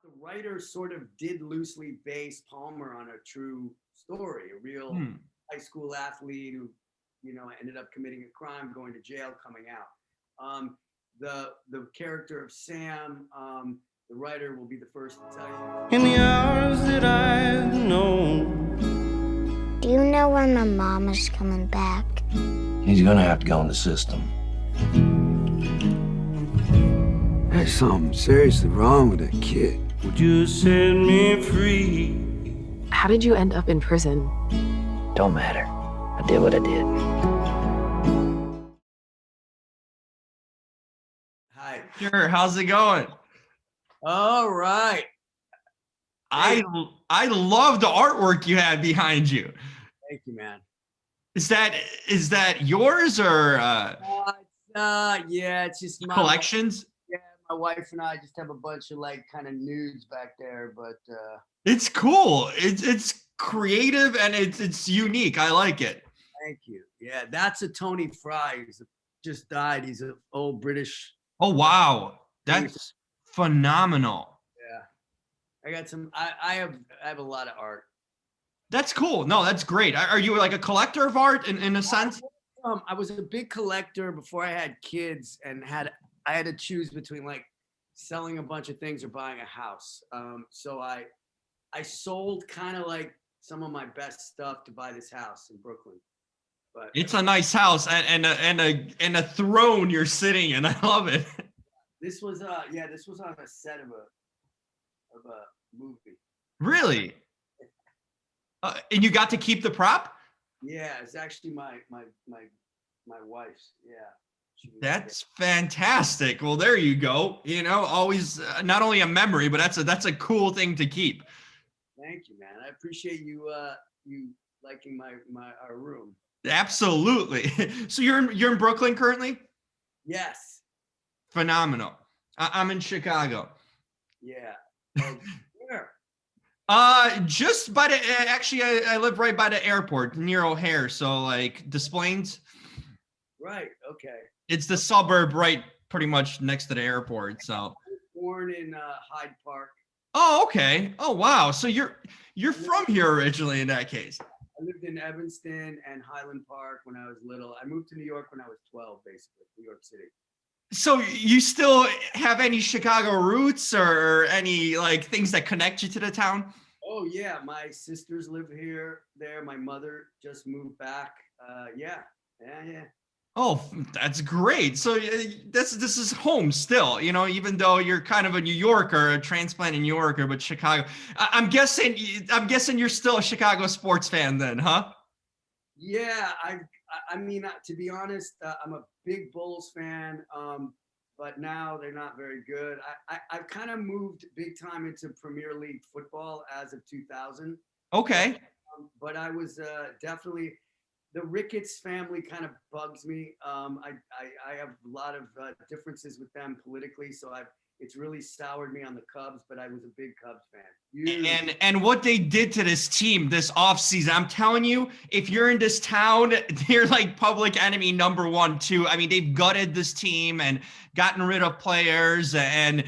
the writer sort of did loosely base Palmer on a true story, a real Hmm. high school athlete who, ended up committing a crime, going to jail, coming out. The character of Sam, the writer will be the first to tell you. In the hours that I've known. Do you know when my mama's coming back? He's gonna have to go in the system. There's something seriously wrong with that kid. Would you set me free? How did you end up in prison? Don't matter. I did what I did. Hi. Sure. How's it going? All right. I love the artwork you have behind you. Thank you, man. Is that yours or Yeah, it's just collections? Yeah, my wife and I just have a bunch of like kind of nudes back there, but It's cool. It's creative and it's unique. I like it. thank you. Yeah, that's a Tony Fry. Just died. He's an old British. Oh wow, that's phenomenal. Yeah, I got some. I have a lot of art. That's cool. No, that's great. Are you like a collector of art in a sense? I was a big collector before I had kids, and I had to choose between like selling a bunch of things or buying a house. So I sold kind of like some of my best stuff to buy this house in Brooklyn. But It's a nice house and a throne you're sitting in. I love it. this was this was on a set of a movie. Really? And you got to keep the prop? Yeah, it's actually my wife's. Yeah. That's fantastic. Well, there you go. Always not only a memory, but that's a cool thing to keep. Thank you, man. I appreciate you liking our room. Absolutely. So you're in Brooklyn currently? Yes. Phenomenal. I'm in Chicago. Yeah. Where? Just by I live right by the airport near O'Hare. So like Des Plaines. Right. Okay. It's the suburb right pretty much next to the airport. So. I was born in Hyde Park. Oh, okay. Oh, wow. So you're from here originally in that case. I lived in Evanston and Highland Park when I was little. I moved to New York when I was 12, basically, New York City. So you still have any Chicago roots or any like things that connect you to the town? Oh yeah, my sisters live there. My mother just moved back. Yeah. Oh, that's great. So this is home still, even though you're kind of a New Yorker, a transplanted New Yorker, but Chicago. I'm guessing you're still a Chicago sports fan then, huh? Yeah, I mean, to be honest, I'm a big Bulls fan, but now they're not very good. I've kind of moved big time into Premier League football as of 2000. Okay. But I was definitely. The Ricketts family kind of bugs me. I have a lot of differences with them politically, so it's really soured me on the Cubs, but I was a big Cubs fan. And what they did to this team this offseason, I'm telling you, if you're in this town, they're like public enemy number 1, too. I mean, they've gutted this team and gotten rid of players and,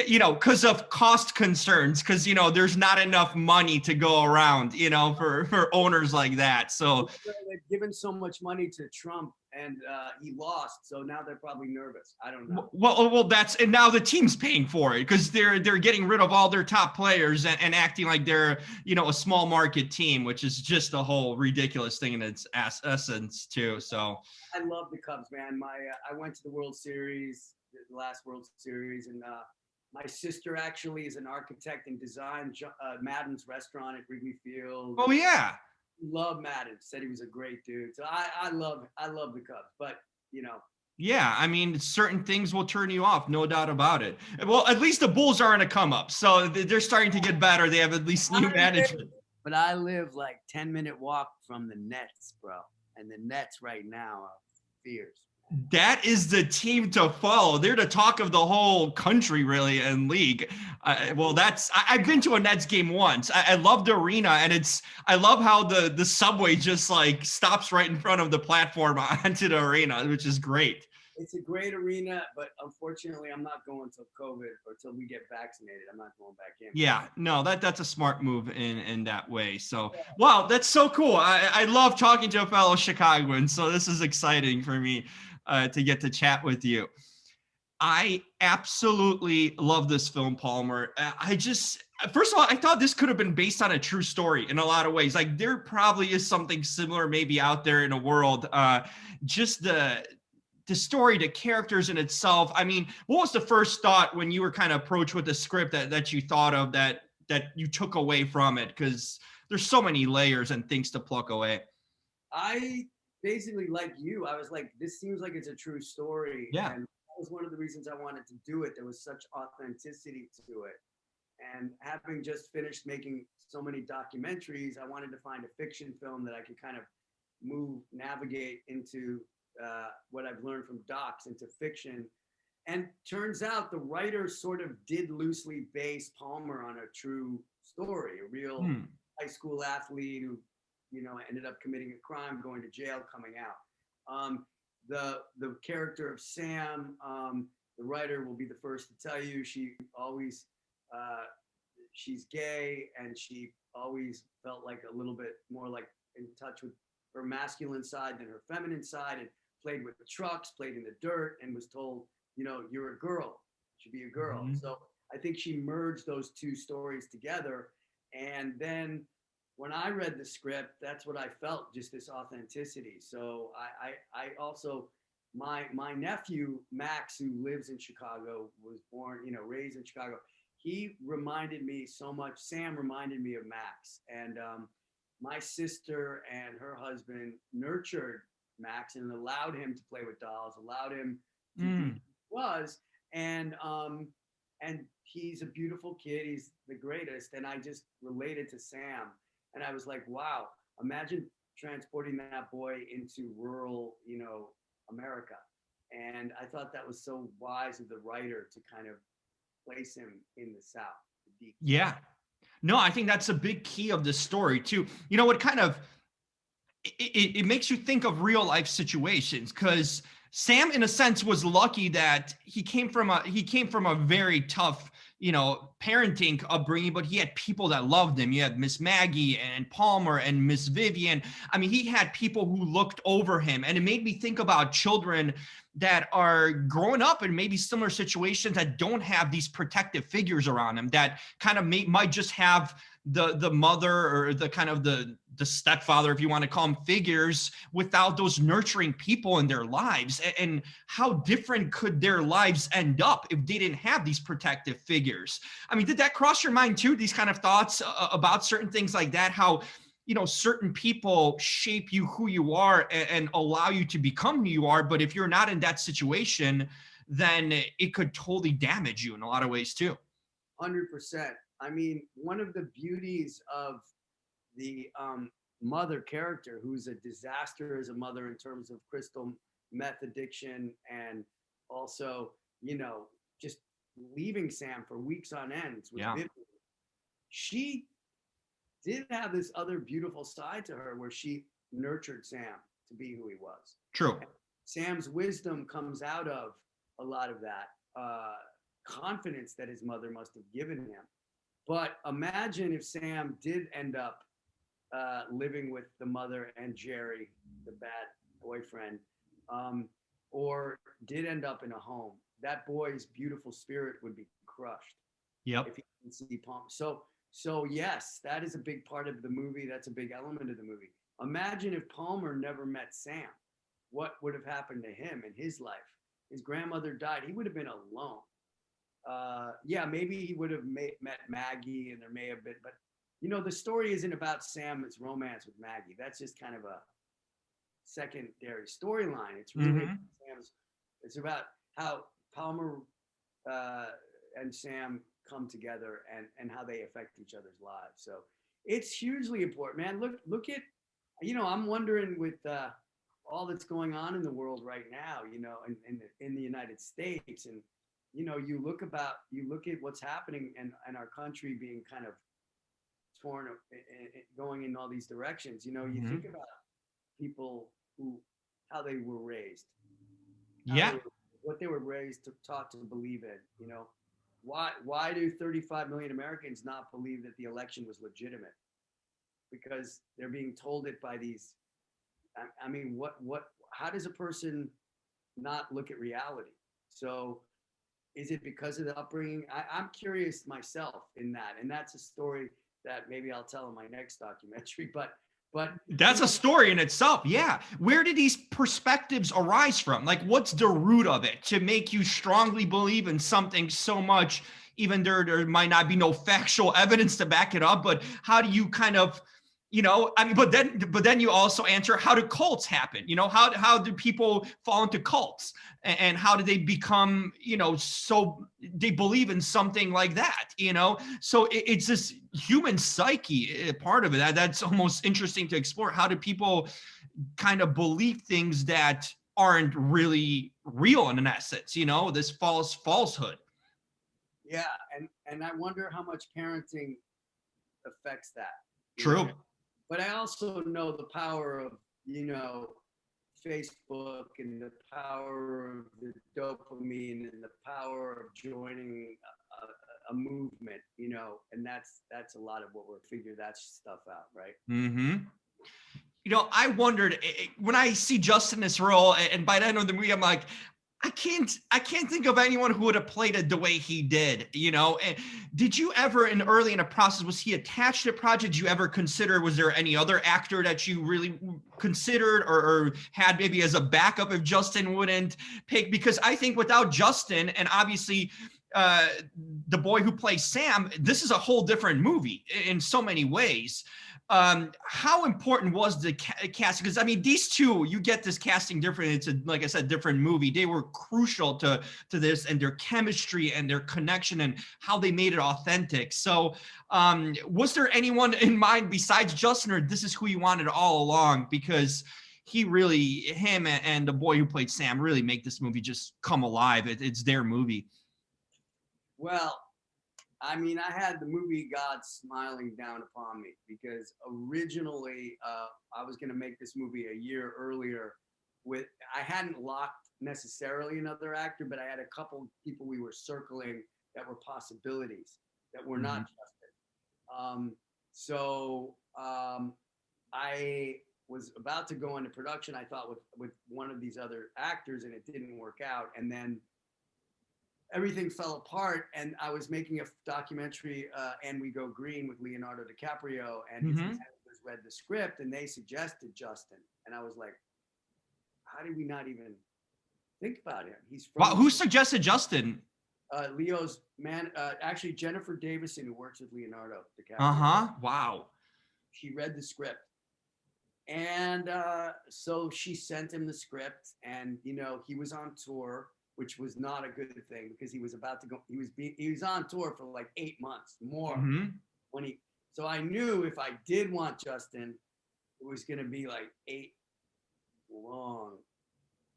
because of cost concerns, because, there's not enough money to go around, for owners like that. So they've given so much money to Trump and he lost. So now they're probably nervous. I don't know. Well, and now the team's paying for it because they're getting rid of all their top players and acting like they're, a small market team, which is just a whole ridiculous thing in its essence too. So I love the Cubs, man. I went to the World Series, the last World Series, and my sister actually is an architect and designed Madden's restaurant at Wrigley Field. Oh yeah. Love Madden. Said he was a great dude. So I love the Cubs, but Yeah, I mean, certain things will turn you off, no doubt about it. Well, at least the Bulls are in a come up, so they're starting to get better. They have at least new management. But I live like 10-minute walk from the Nets, bro, and the Nets right now are fierce. That is the team to follow. They're the talk of the whole country, really, and league. I've been to a Nets game once. I love the arena, and I love how the subway just like stops right in front of the platform onto the arena, which is great. It's a great arena, but unfortunately, I'm not going till COVID or till we get vaccinated. I'm not going back in. Yeah, no, that's a smart move in that way. So, wow, that's so cool. I love talking to a fellow Chicagoan. So this is exciting for me to get to chat with you. I absolutely love this film, Palmer. I just, first of all, I thought this could have been based on a true story in a lot of ways. Like there probably is something similar maybe out there in the world. Just the story, the characters in itself. I mean, what was the first thought when you were kind of approached with the script that you thought of that you took away from it? Because there's so many layers and things to pluck away. I basically, like you, I was like, this seems like it's a true story. Yeah. And that was one of the reasons I wanted to do it. There was such authenticity to it. And having just finished making so many documentaries, I wanted to find a fiction film that I could kind of navigate into what I've learned from docs into fiction. And turns out the writer sort of did loosely base Palmer on a true story, a real high school athlete who, ended up committing a crime, going to jail, coming out. The character of Sam, the writer will be the first to tell you, she's gay, and she always felt like a little bit more like in touch with her masculine side than her feminine side, and played with the trucks, played in the dirt, and was told, you're a girl, you should be a girl. Mm-hmm. So I think she merged those two stories together. And then when I read the script, that's what I felt, just this authenticity. So I also, my nephew, Max, who lives in Chicago, was born, raised in Chicago. He reminded me so much, Sam reminded me of Max. And my sister and her husband nurtured Max and allowed him to play with dolls, allowed him to be who he was. And he's a beautiful kid. He's the greatest. And I just related to Sam. And I was like, wow, imagine transporting that boy into rural, America. And I thought that was so wise of the writer to kind of place him in the South. Yeah. No, I think that's a big key of the story too. What kind of, it makes you think of real life situations, because Sam, in a sense, was lucky that he came from a very tough, parenting upbringing, but he had people that loved him. You had Miss Maggie and Palmer and Miss Vivian. I mean, he had people who looked over him, and it made me think about children that are growing up in maybe similar situations that don't have these protective figures around them, that kind of might just have the mother or the kind of the stepfather, if you want to call them, figures, without those nurturing people in their lives. And how different could their lives end up if they didn't have these protective figures? I mean, did that cross your mind too, these kind of thoughts about certain things like that? How, certain people shape you who you are and allow you to become who you are. But if you're not in that situation, then it could totally damage you in a lot of ways too. 100%. I mean, one of the beauties of the mother character, who's a disaster as a mother in terms of crystal meth addiction, and also, just leaving Sam for weeks on end. She did have this other beautiful side to her where she nurtured Sam to be who he was. True. And Sam's wisdom comes out of a lot of that confidence that his mother must have given him. But imagine if Sam did end up living with the mother and Jerry, the bad boyfriend, or did end up in a home. That boy's beautiful spirit would be crushed. Yep. If he didn't see Palmer. So yes, that is a big part of the movie. That's a big element of the movie. Imagine if Palmer never met Sam. What would have happened to him in his life? His grandmother died. He would have been alone. Maybe he would have met Maggie, and there may have been, but the story isn't about Sam's romance with Maggie. That's just kind of a secondary storyline. It's really it's about how Palmer and Sam come together and how they affect each other's lives. So it's hugely important, man. Look at, I'm wondering with all that's going on in the world right now, in the United States, and you look at what's happening and our country being kind of torn, going in all these directions. You think about people how they were raised. how they Yeah. were, what they were raised to taught to believe in. You know, why do 35 million Americans not believe that the election was legitimate? Because they're being told it by these. I mean, what? How does a person not look at reality? So, is it because of the upbringing? I'm curious myself in that, and that's a story that maybe I'll tell in my next documentary. But That's a story in itself. Yeah. Where did these perspectives arise from? Like, what's the root of it to make you strongly believe in something so much, even there might not be no factual evidence to back it up? But how do you kind of, I mean, but then you also answer, how do cults happen? How do people fall into cults, and how do they become, so they believe in something like that? So it's this human psyche, part of it that's almost interesting to explore. How do people kind of believe things that aren't really real in essence, this falsehood? yeah, and I wonder how much parenting affects that. True. But I also know the power of, Facebook and the power of the dopamine and the power of joining a movement, and that's a lot of what we're figuring that stuff out, right? Mm-hmm. I wondered, when I see Justin in this role, and by the end of the movie, I'm like, I can't think of anyone who would have played it the way he did. And did you ever, early in the process, was he attached to the project? Did you ever consider, was there any other actor that you really considered or had maybe as a backup if Justin wouldn't pick? Because I think without Justin, and obviously the boy who plays Sam, this is a whole different movie in so many ways. How important was the casting? Because I mean, these two, you get this casting different. It's like I said, different movie. They were crucial to this, and their chemistry and their connection and how they made it authentic. So, was there anyone in mind besides Justin, or this is who you wanted all along? Because him and the boy who played Sam really make this movie just come alive. It's their movie. Well, I mean, I had the movie God smiling down upon me because originally I was going to make this movie a year earlier. I hadn't locked necessarily another actor, but I had a couple people we were circling that were possibilities that were not Justin. I was about to go into production, I thought, with one of these other actors, and it didn't work out. And then everything fell apart, and I was making a documentary, And We Go Green, with Leonardo DiCaprio, and his editors read the script, and they suggested Justin, and I was like, how did we not even think about him? He's from Wow, who suggested Justin? Leo's man, actually Jennifer Davison, who works with Leonardo DiCaprio. Wow. She read the script, and so she sent him the script, and he was on tour, which was not a good thing because he was about to go. He was on tour for like 8 months more. So I knew if I did want Justin, it was going to be like 8 long,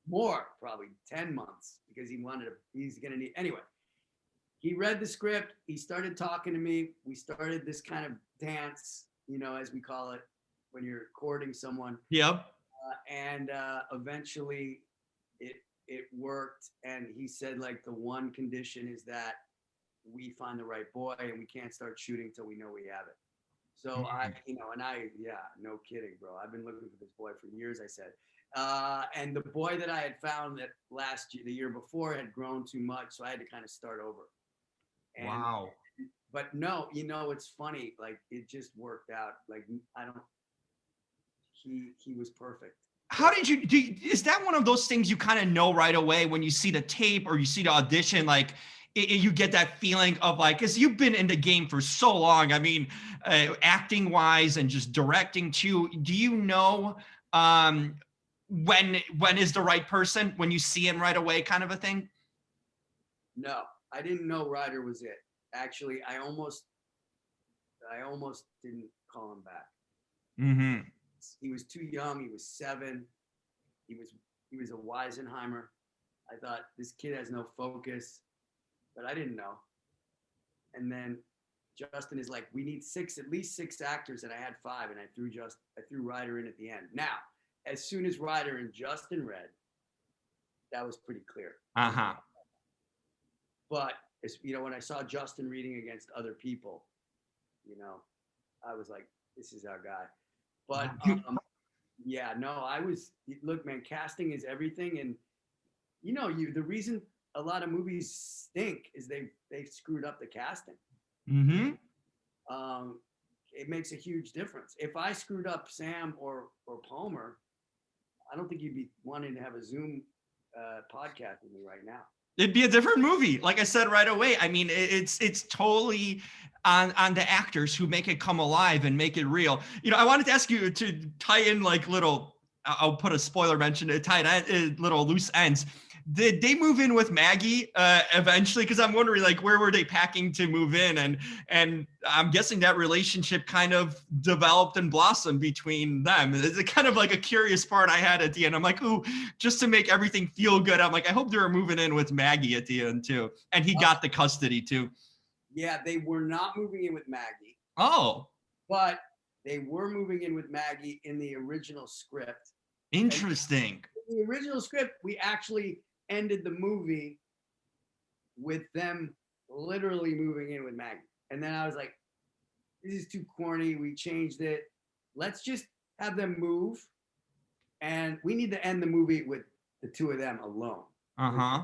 more probably 10 months, because he's going to need, anyway. He read the script. He started talking to me. We started this kind of dance, as we call it, when you're courting someone. Yep. And eventually it worked, and he said, like, the one condition is that we find the right boy, and we can't start shooting till we know we have it. So no kidding, bro. I've been looking for this boy for years, I said. And the boy that I had found that the year before, had grown too much, so I had to kind of start over. And, wow. But no, it's funny. Like, it just worked out. Like, he was perfect. How did is that one of those things you kind of know right away when you see the tape or you see the audition, like you get that feeling of like, because you've been in the game for so long, I mean, acting wise and just directing too, do you know when is the right person, when you see him right away, kind of a thing? No, I didn't know Ryder was it. Actually, I almost didn't call him back. Mm-hmm. He was too young. He was 7. He was a Weisenheimer. I thought, this kid has no focus, but I didn't know. And then Justin is like, we need at least 6 actors, and I had 5, and I threw Ryder in at the end. Now, as soon as Ryder and Justin read, that was pretty clear. Uh-huh. But it's, you know, when I saw Justin reading against other people, you know, I was like, this is our guy. But yeah, no, look, man, casting is everything. And you know, the reason a lot of movies stink is they screwed up the casting. Mm-hmm. It makes a huge difference. If I screwed up Sam or Palmer, I don't think you'd be wanting to have a Zoom podcast with me right now. It'd be a different movie. Like I said right away, I mean, it's totally on the actors who make it come alive and make it real. You know, I wanted to ask you to tie in like little, I'll put a spoiler mention to tie in little loose ends. Did they move in with Maggie eventually? Because I'm wondering, like, where were they packing to move in? And I'm guessing that relationship kind of developed and blossomed between them. It's kind of like a curious part I had at the end. I'm like, ooh, just to make everything feel good. I'm like, I hope they're moving in with Maggie at the end too. And he got the custody too. Yeah, they were not moving in with Maggie. Oh. But they were moving in with Maggie in the original script. Interesting. In the original script, we actually ended the movie with them literally moving in with Maggie. And then I was like, this is too corny. We changed it. Let's just have them move. And we need to end the movie with the two of them alone. Uh-huh.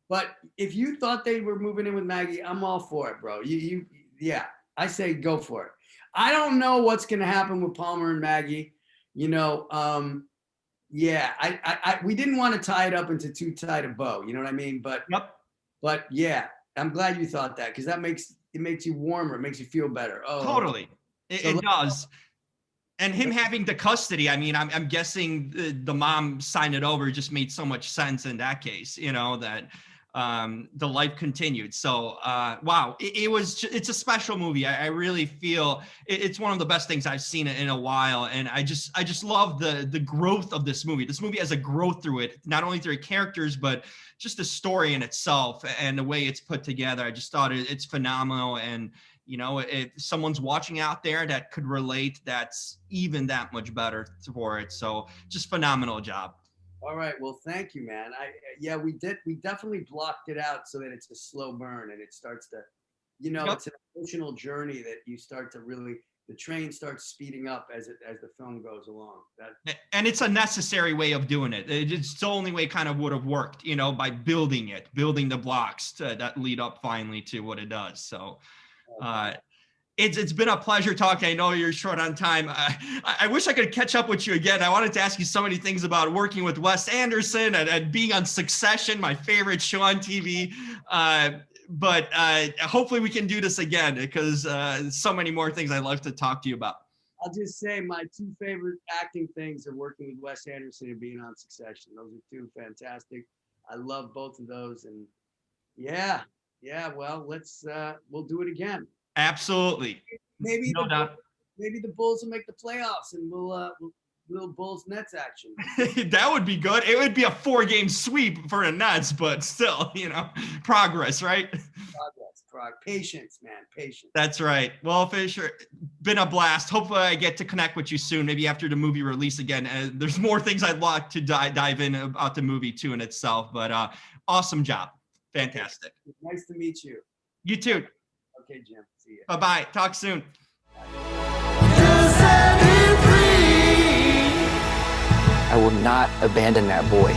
But if you thought they were moving in with Maggie, I'm all for it, bro. Yeah, I say go for it. I don't know what's going to happen with Palmer and Maggie. You know, yeah, we didn't want to tie it up into too tight a bow. You know what I mean? But yeah, I'm glad you thought that, because it makes you warmer. It makes you feel better. Oh, totally. It does. And him having the custody, I mean, I'm guessing the mom signed it over. It just made so much sense in that case, you know, that the life continued. So, wow, it's a special movie. I really feel it's one of the best things I've seen in a while. And I just love the growth of this movie. This movie has a growth through it, not only through characters, but just the story in itself and the way it's put together. I just thought it's phenomenal. And, you know, if someone's watching out there that could relate, that's even that much better for it. So just phenomenal job. All right. Well, thank you, man. We definitely blocked it out so that it's a slow burn and it starts to, you know, It's an emotional journey that you start to really, the train starts speeding up as the film goes along. And it's a necessary way of doing it. It's the only way it kind of would have worked, you know, by building the blocks that lead up finally to what it does. So, it's been a pleasure talking. I know you're short on time. I wish I could catch up with you again. I wanted to ask you so many things about working with Wes Anderson and being on Succession, my favorite show on TV. But hopefully we can do this again, because so many more things I'd love to talk to you about. I'll just say my two favorite acting things are working with Wes Anderson and being on Succession. Those are two fantastic. I love both of those. And yeah, well, we'll do it again. Absolutely. Maybe the Bulls will make the playoffs and we'll little Bulls Nets action. That would be good. It would be a 4-game sweep for the Nets, but still, you know, progress, right? Patience, man. Patience. That's right. Well, Fisher, been a blast. Hopefully I get to connect with you soon, maybe after the movie release again. There's more things I'd like to dive in about the movie too in itself, but awesome job. Fantastic. Nice to meet you. You too. Okay, Jim. See you. Bye-bye. Talk soon. I will not abandon that boy.